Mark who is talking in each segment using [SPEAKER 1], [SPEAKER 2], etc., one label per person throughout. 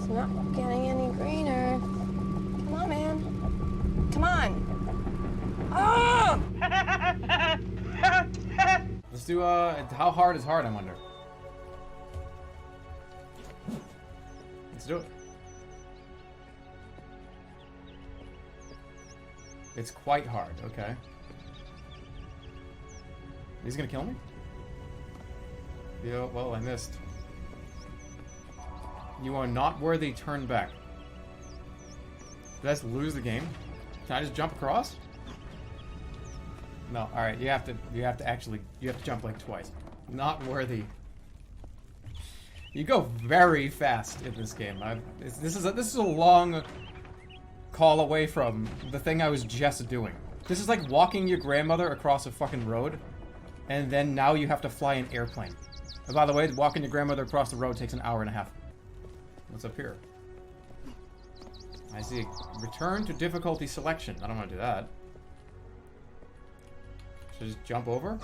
[SPEAKER 1] It's not getting any greener. Come on, man. Come on. Oh!
[SPEAKER 2] Let's do, how hard is hard, I wonder? Let's do it. It's quite hard, okay. He's gonna kill me? Yeah, well, I missed. You are not worthy, turn back. Did I just lose the game? Can I just jump across? No, alright, you have to jump like twice. Not worthy. You go very fast in this game. This is a long call away from the thing I was just doing. This is like walking your grandmother across a fucking road, and then now you have to fly an airplane. And by the way, walking your grandmother across the road takes an hour and a half. What's up here? I see. Return to difficulty selection. I don't want to do that. Should I just jump over?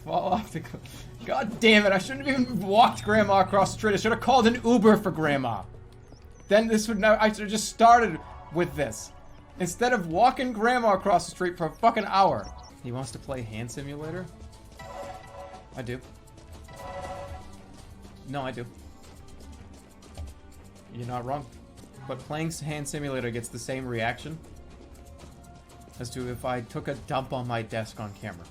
[SPEAKER 2] Fall off the... God damn it, I shouldn't have even walked Grandma across the street. I should have called an Uber for Grandma. Then this would never... I should have just started with this. Instead of walking Grandma across the street for a fucking hour. He wants to play Hand Simulator? I do. No, I do. You're not wrong. But playing Hand Simulator gets the same reaction as to if I took a dump on my desk on camera.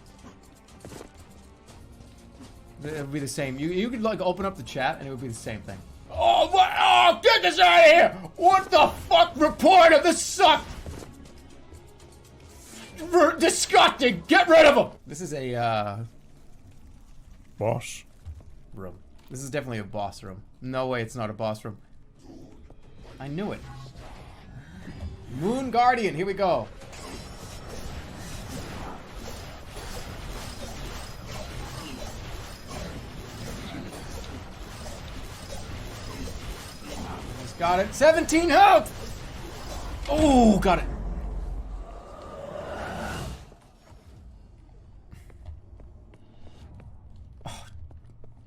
[SPEAKER 2] It would be the same. You could like open up the chat and it would be the same thing. Oh, what? Oh, get this out of here! What the fuck? Reporter, this sucked! Disgusting! Get rid of him! This is a, boss room. This is definitely a boss room. No way it's not a boss room. I knew it. Moon Guardian, here we go. Just got it. 17 health! Oh, got it.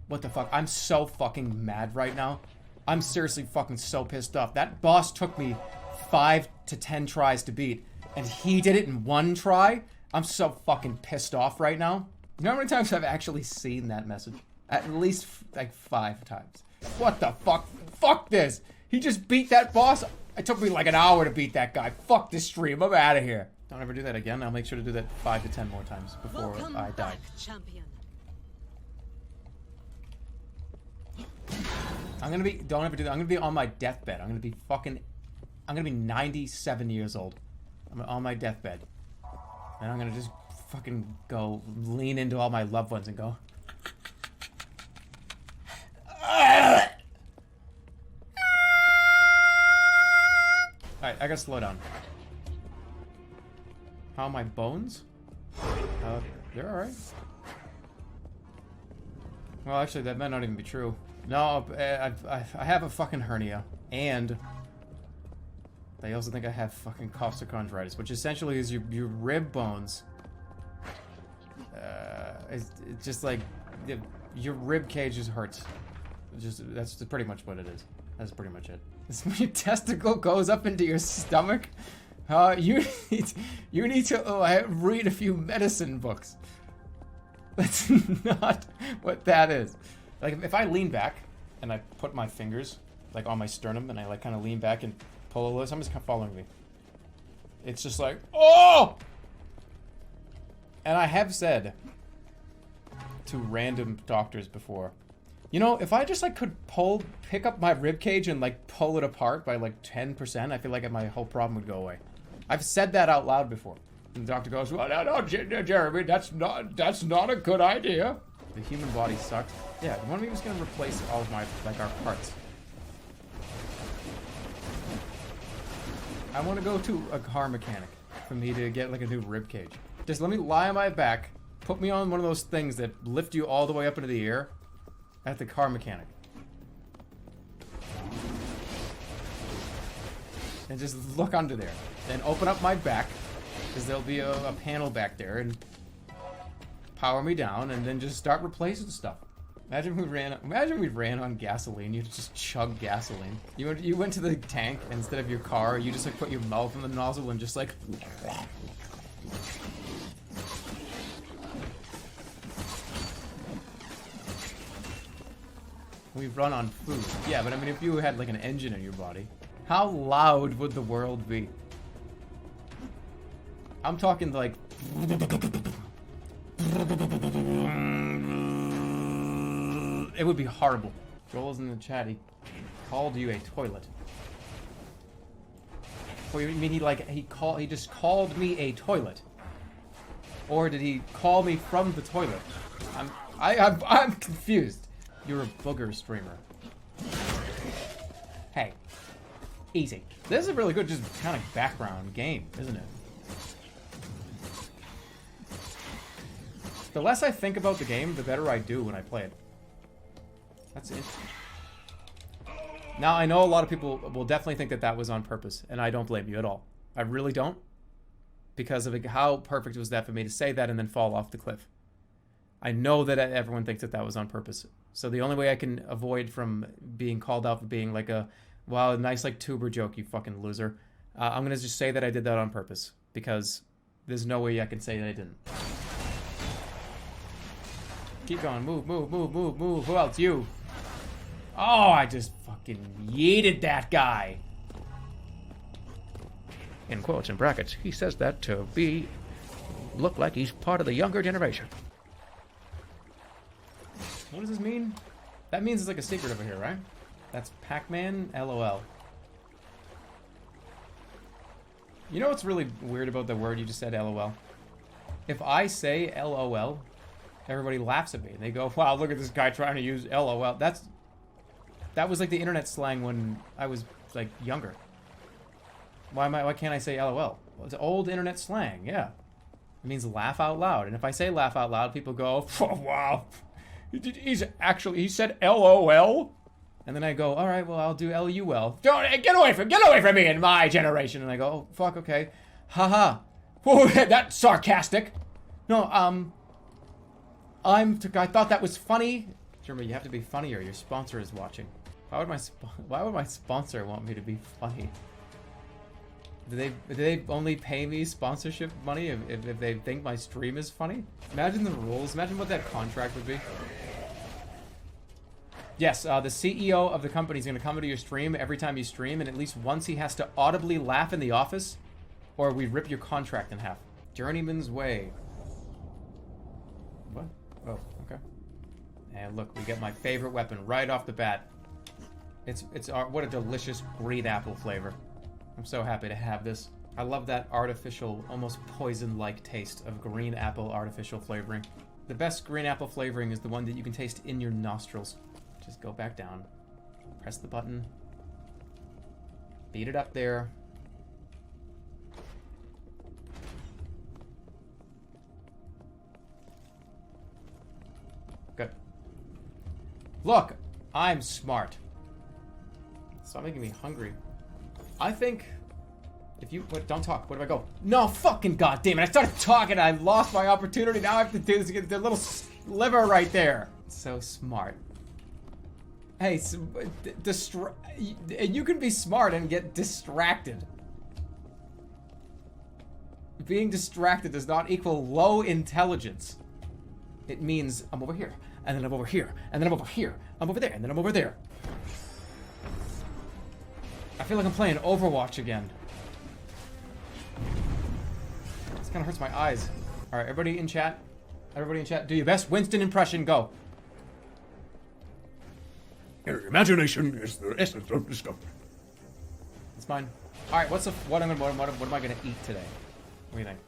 [SPEAKER 2] What the fuck? I'm so fucking mad right now. I'm seriously fucking so pissed off. That boss took me 5 to 10 tries to beat, and he did it in 1 try? I'm so fucking pissed off right now. You know how many times I've actually seen that message? At least, like, 5 times. What the fuck? Fuck this! He just beat that boss? It took me like an hour to beat that guy. Fuck this stream. I'm out of here. Don't ever do that again. I'll make sure to do that 5 to 10 more times before I die.
[SPEAKER 3] Champion.
[SPEAKER 2] I'm gonna be, don't ever do that. I'm gonna be on my deathbed. I'm gonna be 97 years old. I'm on my deathbed. And I'm gonna just fucking go lean into all my loved ones and go. Alright, I gotta slow down. How are my bones? They're alright. Well, actually, that might not even be true. No, I have a fucking hernia, and they also think I have fucking costochondritis, which essentially is your rib bones. It's just like your rib cage just hurts. That's pretty much what it is. That's pretty much it. It's when your testicle goes up into your stomach. You need to read a few medicine books. That's not what that is. Like, if I lean back and I put my fingers, like, on my sternum and I, like, kind of lean back and pull a little, somebody's kind of following me. It's just like, oh! And I have said to random doctors before, you know, if I just, like, could pick up my rib cage and, like, pull it apart by, like, 10%, I feel like my whole problem would go away. I've said that out loud before. And the doctor goes, well, no, Jeremy, that's not a good idea. The human body sucks. Yeah, one of me was gonna replace all of my, like, our parts. I want to go to a car mechanic for me to get, like, a new rib cage. Just let me lie on my back, put me on one of those things that lift you all the way up into the air at the car mechanic. And just look under there. Then open up my back, because there'll be a panel back there, and power me down, and then just start replacing stuff. Imagine we ran on gasoline. You just chug gasoline. You went to the tank and instead of your car, you just like put your mouth in the nozzle and just like. We run on food. Yeah, but I mean, if you had like an engine in your body, how loud would the world be? I'm talking like. It would be horrible. Joel's in the chat. He called you a toilet. What do you mean he just called me a toilet? Or did he call me from the toilet? I'm confused. You're a booger streamer. Hey, easy. This is a really good, just kind of background game, isn't it? The less I think about the game, the better I do when I play it. That's it. Now, I know a lot of people will definitely think that that was on purpose, and I don't blame you at all. I really don't. Because of how perfect was that for me to say that and then fall off the cliff. I know that everyone thinks that that was on purpose. So the only way I can avoid from being called out for being like a, wow, a nice like tuber joke, you fucking loser. I'm going to just say that I did that on purpose. Because there's no way I can say that I didn't. Keep going. Move, move, move, move, move. Who else? You. Oh, I just fucking yeeted that guy.
[SPEAKER 3] In quotes and brackets, he says that to look like he's part of the younger generation.
[SPEAKER 2] What does this mean? That means it's like a secret over here, right? That's Pac-Man, LOL. You know what's really weird about the word you just said, LOL? If I say LOL, everybody laughs at me. And they go, wow, look at this guy trying to use LOL. That was like the internet slang when I was like younger. Why can't I say LOL? Well, it's old internet slang, yeah. It means laugh out loud. And if I say laugh out loud, people go, oh, wow. He said LOL? And then I go, all right, well, I'll do LUL. Don't, get away from me in my generation. And I go, oh, fuck, okay. Haha. Whoa, that's sarcastic. No, I thought that was funny. Jeremy, you have to be funny or your sponsor is watching. Why would my sponsor want me to be funny? Do they only pay me sponsorship money if they think my stream is funny? Imagine the rules. Imagine what that contract would be. Yes, the CEO of the company is going to come to your stream every time you stream, and at least once he has to audibly laugh in the office, or we rip your contract in half. Journeyman's Way. What? Oh, okay. And look, we get my favorite weapon right off the bat. What a delicious green apple flavor. I'm so happy to have this. I love that artificial, almost poison-like taste of green apple artificial flavoring. The best green apple flavoring is the one that you can taste in your nostrils. Just go back down. Press the button. Beat it up there. Good. Look, I'm smart. Stop making me hungry. I think if you don't talk, where do I go? No, fucking goddamn it! I started talking, I lost my opportunity. Now I have to do this to get the little sliver right there. So smart. Hey, you can be smart and get distracted. Being distracted does not equal low intelligence. It means I'm over here, and then I'm over here, and then I'm over here. I'm over there, and then I'm over there. I feel like I'm playing Overwatch again. This kind of hurts my eyes. All right, everybody in chat. Everybody in chat, do your best Winston impression. Go.
[SPEAKER 3] Your imagination is the essence of discovery.
[SPEAKER 2] It's mine. All right, what am I gonna eat today? What do you think?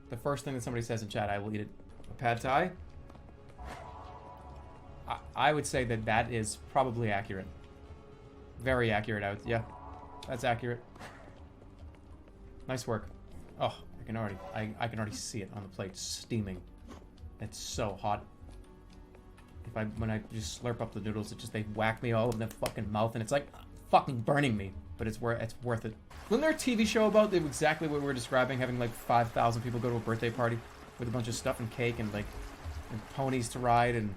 [SPEAKER 2] The first thing that somebody says in chat, I will eat it. A pad thai. I would say that is probably accurate. Very accurate. Yeah, that's accurate. Nice work. Oh, I can already see it on the plate, steaming. It's so hot. When I just slurp up the noodles, they whack me all in the fucking mouth, and it's like fucking burning me. But it's worth it. Wasn't there a TV show about exactly what we were describing, having like 5,000 people go to a birthday party with a bunch of stuff and cake and like and ponies to ride and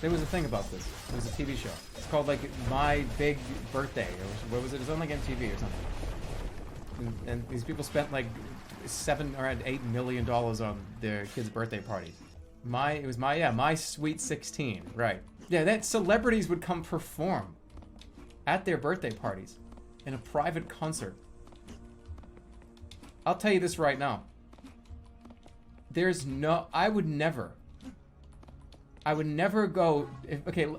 [SPEAKER 2] There was a thing about this. It was a TV show. It's called like My Big Birthday, or what was it? It was on like MTV or something. And these people spent like $7 or $8 million on their kids' birthday parties. It was My Sweet 16, right? Yeah, that celebrities would come perform at their birthday parties in a private concert. I'll tell you this right now. I would never go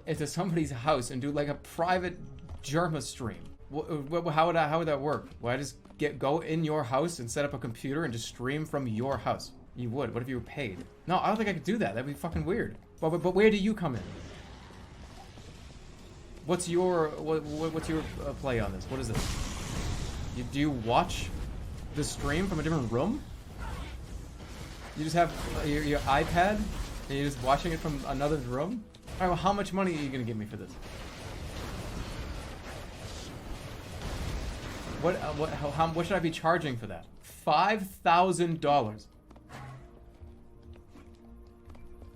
[SPEAKER 2] into somebody's house and do like a private Germa stream. How would that work? Would I just go in your house and set up a computer and just stream from your house? You would. What if you were paid? No, I don't think I could do that. That'd be fucking weird. But where do you come in? What's your play on this? What is this? Do you watch the stream from a different room? You just have your iPad and you're just watching it from another room? Alright, well, how much money are you gonna give me for this? What should I be charging for that? $5,000.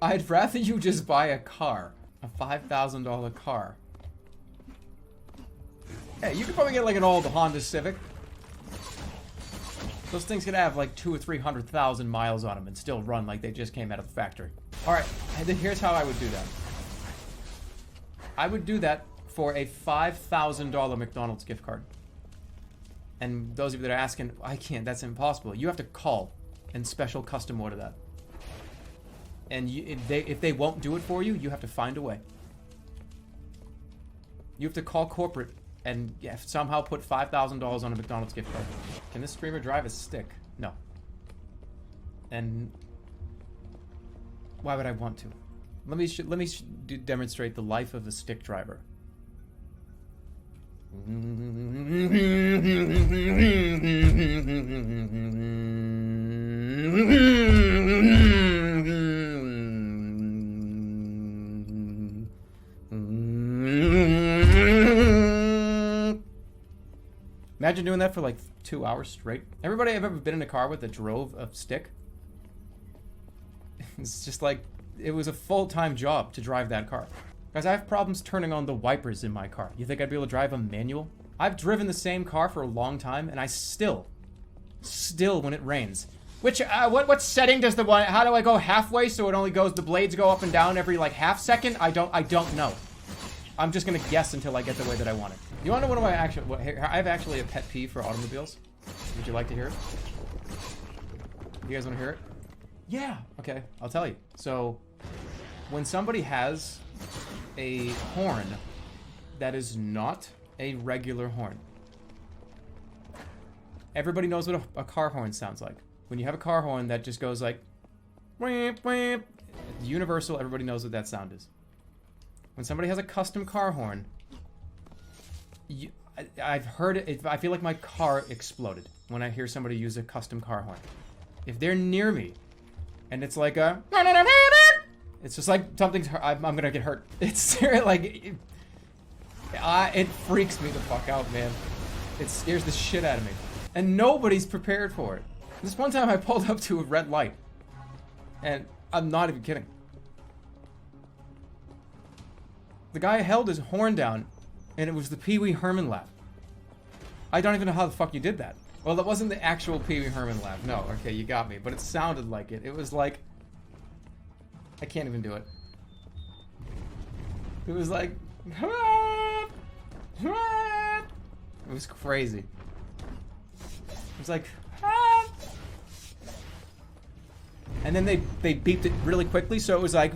[SPEAKER 2] I'd rather you just buy a car. A $5,000 car. Hey, you could probably get like an old Honda Civic. Those things could have like 200,000 or 300,000 miles on them and still run like they just came out of the factory. Alright, and then here's how I would do that. I would do that for a $5,000 McDonald's gift card. And those of you that are asking, I can't, that's impossible. You have to call and special custom order that. And if they won't do it for you, you have to find a way. You have to call corporate and somehow put $5,000 on a McDonald's gift card. Can this streamer drive a stick? No. And why would I want to? Let me demonstrate the life of a stick driver. Imagine doing that for like 2 hours straight. Everybody I've ever been in a car with that drove a stick, it's just like, it was a full-time job to drive that car. Guys, I have problems turning on the wipers in my car. You think I'd be able to drive a manual? I've driven the same car for a long time, and I still when it rains. Which, what setting does how do I go halfway so it only goes, the blades go up and down every like half second? I don't know. I'm just gonna guess until I get the way that I want it. You wanna know what I have actually a pet peeve for automobiles? Would you like to hear it? You guys wanna hear it? Yeah, okay, I'll tell you. So, when somebody has a horn that is not a regular horn. Everybody knows what a car horn sounds like. When you have a car horn that just goes like, whamp, whamp, universal, everybody knows what that sound is. When somebody has a custom car horn, I've heard it, I feel like my car exploded when I hear somebody use a custom car horn. If they're near me, and it's like a, it's just like something's, I'm gonna get hurt. It's like, it freaks me the fuck out, man. It scares the shit out of me. And nobody's prepared for it. This one time I pulled up to a red light, and I'm not even kidding. The guy held his horn down, and it was the Pee Wee Herman laugh. I don't even know how the fuck you did that. Well, that wasn't the actual Pee Wee Herman laugh. No, okay, you got me. But it sounded like it. It was like, I can't even do it. It was like, it was crazy. It was like, and then they beeped it really quickly, so it was like,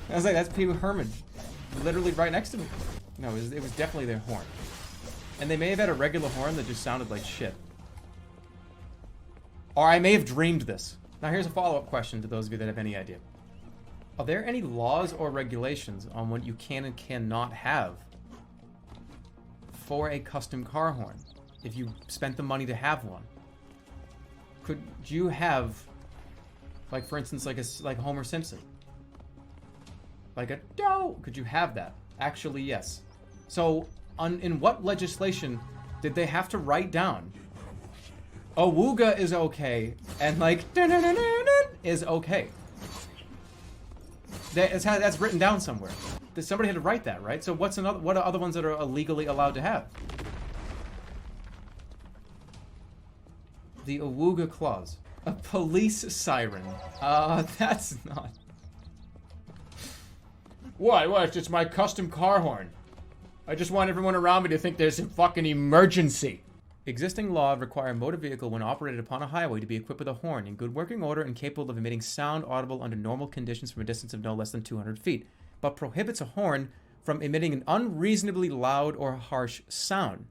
[SPEAKER 2] I was like, that's Pee Wee Herman, literally right next to me. No, it was definitely their horn. And they may have had a regular horn that just sounded like shit. Or I may have dreamed this. Now here's a follow-up question to those of you that have any idea. Are there any laws or regulations on what you can and cannot have for a custom car horn if you spent the money to have one? Could you have, like for instance, like Homer Simpson? Like a doe? Could you have that? Actually, yes. So, in what legislation did they have to write down? Awooga is okay, and like is okay. That's written down somewhere. Somebody had to write that, right? So what are other ones that are illegally allowed to have? The Awooga clause. A police siren. That's not... What? It's just my custom car horn. I just want everyone around me to think there's a fucking emergency. Existing law require a motor vehicle when operated upon a highway to be equipped with a horn in good working order and capable of emitting sound audible under normal conditions from a distance of no less than 200 feet, but prohibits a horn from emitting an unreasonably loud or harsh sound.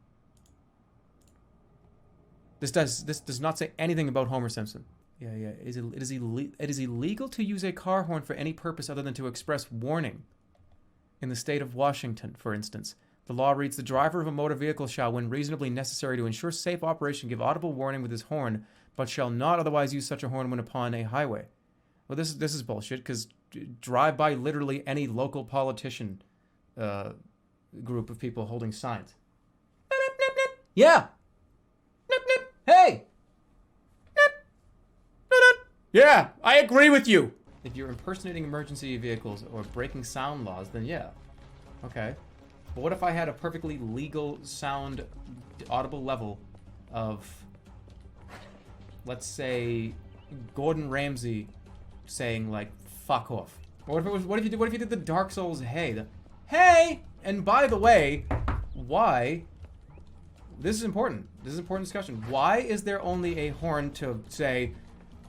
[SPEAKER 2] This does not say anything about Homer Simpson. Yeah. It is illegal to use a car horn for any purpose other than to express warning. In the state of Washington, for instance, the law reads, the driver of a motor vehicle shall, when reasonably necessary to ensure safe operation, give audible warning with his horn, but shall not otherwise use such a horn when upon a highway. Well, this is bullshit, because drive by literally any local politician group of people holding signs. Yeah! Hey! Yeah, I agree with you! If you're impersonating emergency vehicles or breaking sound laws, then yeah. Okay. But what if I had a perfectly legal sound audible level of, let's say, Gordon Ramsay saying like fuck off? Or what if you did the Dark Souls hey? Hey! And by the way, why, this is important. This is an important discussion. Why is there only a horn to say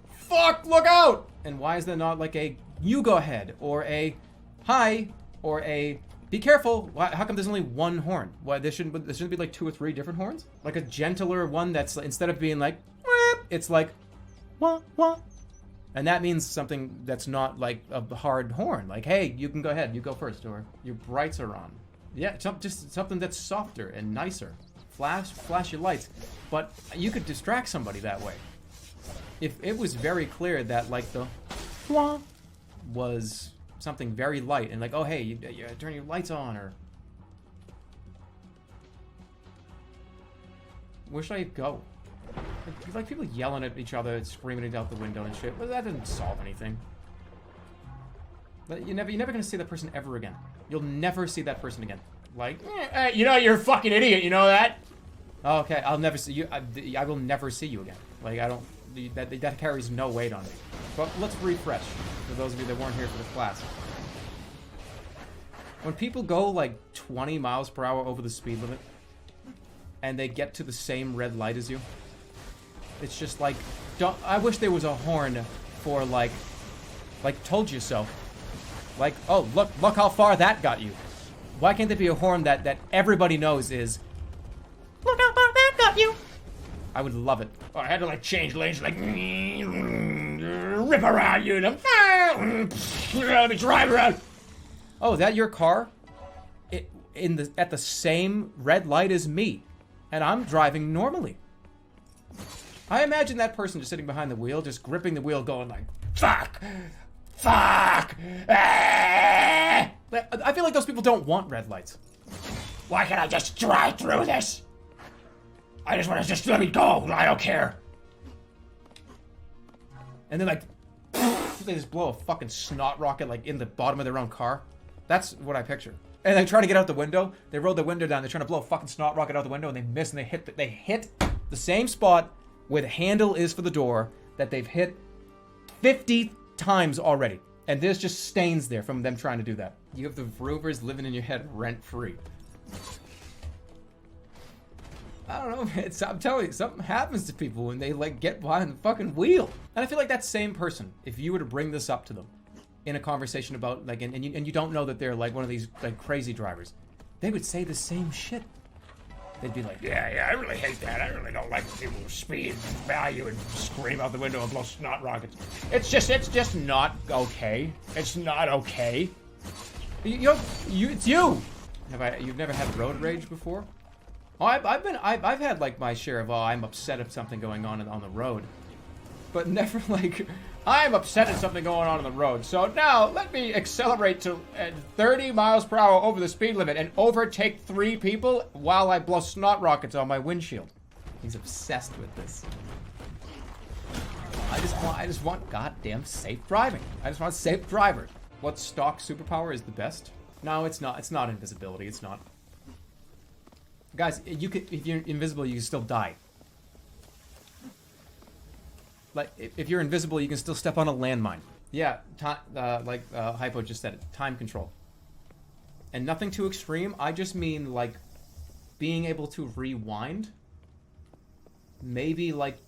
[SPEAKER 2] fuck, look out? And why is there not like a you go ahead or a hi or a be careful? How come there's only one horn? Why there shouldn't be like 2 or 3 different horns? Like a gentler one that's instead of being like it's like wah wah. And that means something that's not like a hard horn. Like, hey, you can go ahead, you go first, or your brights are on. Yeah, just something that's softer and nicer. Flash your lights. But you could distract somebody that way. If it was very clear that like the wah was something very light and like, oh hey, you turn your lights on, or where should I go? Like people yelling at each other and screaming it out the window and shit. But that doesn't solve anything. But you're never gonna see that person ever again. You'll never see that person again. Like, you know, you're a fucking idiot. You know that? Oh, okay, I'll never see you. I will never see you again. Like I don't. That carries no weight on me. But let's refresh for those of you that weren't here for the class. When people go like 20 miles per hour over the speed limit and they get to the same red light as you, it's just like, I wish there was a horn for like told you so. Like, oh, look how far that got you. Why can't there be a horn that everybody knows is, look how far that got you? I would love it. Oh, I had to like change lanes, like rip around you, and let me drive around. Oh, is that your car? At the same red light as me, and I'm driving normally. I imagine that person just sitting behind the wheel, just gripping the wheel, going like, fuck, fuck. Ah! I feel like those people don't want red lights. Why can't I just drive through this? I just want to just let me go. I don't care. And then like, they just blow a fucking snot rocket like in the bottom of their own car. That's what I picture. And they try to get out the window. They roll the window down. They're trying to blow a fucking snot rocket out the window, and they miss, and they hit the same spot where the handle is for the door that they've hit 50 times already. And there's just stains there from them trying to do that. You have the Vroovers living in your head rent-free. I don't know, man. I'm telling you, something happens to people when they like get behind the fucking wheel. And I feel like that same person, if you were to bring this up to them in a conversation about like, and you don't know that they're like one of these like crazy drivers, they would say the same shit. They'd be like, yeah, I really hate that. I really don't like people who speed value and scream out the window and blow snot rockets. It's just not okay. It's not okay. It's you. You've never had road rage before? Oh, I've had like my share of, I'm upset at something going on the road, but never like, I'm upset at something going on the road. So now let me accelerate to 30 miles per hour over the speed limit and overtake 3 people while I blow snot rockets on my windshield. He's obsessed with this. I just want goddamn safe driving. I just want safe drivers. What stock superpower is the best? No, it's not. It's not invisibility. It's not. Guys, you could, if you're invisible, you can still die. Like, if you're invisible, you can still step on a landmine. Yeah, Hypo just said it. Time control. And nothing too extreme. I just mean, like, being able to rewind. Maybe 10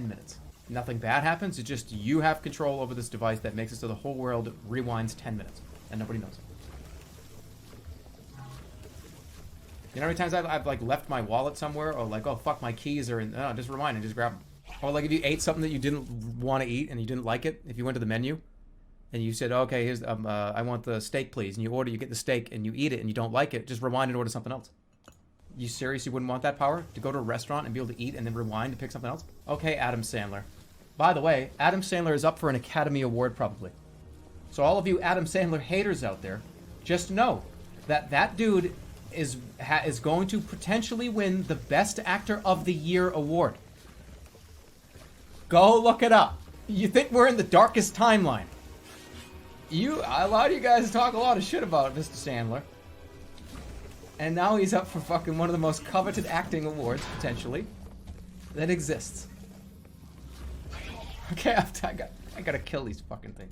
[SPEAKER 2] minutes. Nothing bad happens. It's just you have control over this device that makes it so the whole world rewinds 10 minutes. And nobody knows. You know how many times I've like left my wallet somewhere, or like, oh fuck, my keys are in, no, just rewind and just grab them. Or like if you ate something that you didn't want to eat and you didn't like it, if you went to the menu and you said, okay, here's I want the steak please, and you get the steak and you eat it and you don't like it, just rewind and order something else. You serious? You wouldn't want that power to go to a restaurant and be able to eat and then rewind to pick something else? Okay, Adam Sandler. By the way, Adam Sandler is up for an Academy Award probably. So all of you Adam Sandler haters out there, just know that that dude is going to potentially win the Best Actor of the Year award. Go look it up. You think we're in the darkest timeline? A lot of you guys talk a lot of shit about Mr. Sandler. And now he's up for fucking one of the most coveted acting awards, potentially, that exists. Okay, I gotta kill these fucking things.